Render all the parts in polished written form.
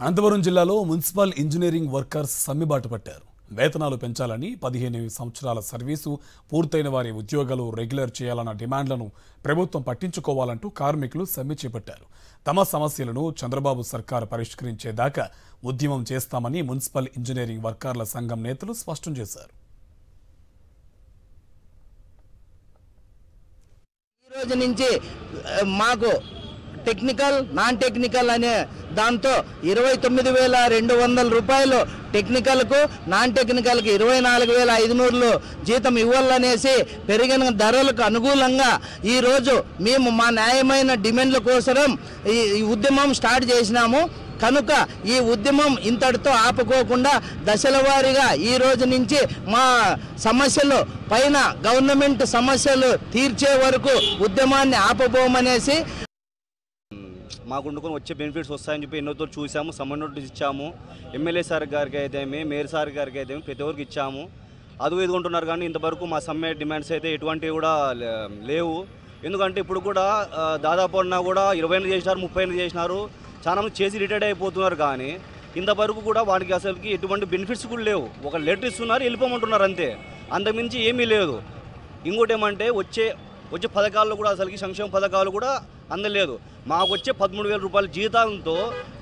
అనంతపురం జిల్లాలో municipal engineering workers సమ్మెబాటు పట్టారు. వేతనాలు పెంచాలని, 15 సంవత్సరాల సర్వీసు పూర్తయిన వారి ఉద్యోగాలు రెగ్యులర్ చేయాలన్న డిమాండ్లను ప్రభుత్వం పట్టించుకోవాలంటూ కార్మికులు సమ్మె చేపట్టారు. తమ సమస్యలను చంద్రబాబు సర్కారు పరిష్కరించేదాకా ఉద్యమం చేస్తామని మున్సిపల్ ఇంజనీరింగ్ వర్కర్ల సంఘం నేతలు స్పష్టం చేశారు. ఈ రోజు నుంచి మాకు టెక్నికల్ నాన్ టెక్నికల్ అనే దాంతో 29,200 రూపాయలు టెక్నికల్కు, నాన్ టెక్నికల్కి 24,500 జీతం ఇవ్వాలనేసి పెరిగిన ధరలకు అనుకూలంగా ఈరోజు మేము మా న్యాయమైన డిమాండ్ల కోసం ఈ ఉద్యమం స్టార్ట్ చేసినాము. కనుక ఈ ఉద్యమం ఇంతటితో ఆపుకోకుండా దశల వారీగా ఈ రోజు నుంచి మా సమస్యలు పైన గవర్నమెంట్ సమస్యలు తీర్చే వరకు ఉద్యమాన్ని ఆపబోమనేసి మాకు వండుకొని వచ్చే బెనిఫిట్స్ వస్తాయని చెప్పి ఎన్నోతో చూసాము. సమ్మర్ నోటీస్ ఇచ్చాము. ఎమ్మెల్యే సార్ గారికి అయితేమి, మేయర్ సార్ గారికి అయితేమి ప్రతి ఒక్కరికి ఇచ్చాము. అది ఎదుగుంటున్నారు కానీ ఇంతవరకు మా సమ్మె డిమాండ్స్ అయితే ఎటువంటివి కూడా లేవు. ఎందుకంటే ఇప్పుడు కూడా దాదాపు అన్నా కూడా 20 చేసినారు, 30 చేసినారు, చాలా మంది చేసి రిటైర్డ్ అయిపోతున్నారు. కానీ ఇంతవరకు కూడా వాడికి అసలుకి ఎటువంటి బెనిఫిట్స్ కూడా లేవు. ఒక లెటర్ ఇస్తున్నారు, వెళ్ళిపోమంటున్నారు అంతే, అంతకుమించి ఏమీ లేదు. ఇంకోటి ఏమంటే వచ్చే పథకాల్లో కూడా అసలుకి సంక్షేమ పథకాలు కూడా అందలేదు. మాకు వచ్చే 13,000 రూపాయల జీతాలతో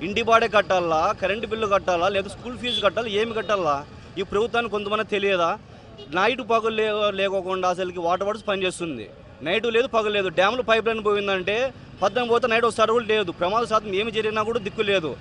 ఇంటి బాడే కట్టాలా, కరెంటు బిల్లు కట్టాలా, లేదా స్కూల్ ఫీజు కట్టాలా, ఏమి కట్టాలా ఈ ప్రభుత్వానికి కొంతమంది తెలియదా? నైట్ పగలు లేకోకుండా అసలుకి వాటర్ వర్క్స్ పనిచేస్తుంది. నైటు లేదు, పగలు లేదు. డ్యాములు పైప్ లైన్ పోయిందంటే 18 పోతే నైట్ వస్తారు కూడా లేదు. ప్రమాద శాతం ఏమి జరిగినా కూడా దిక్కు లేదు.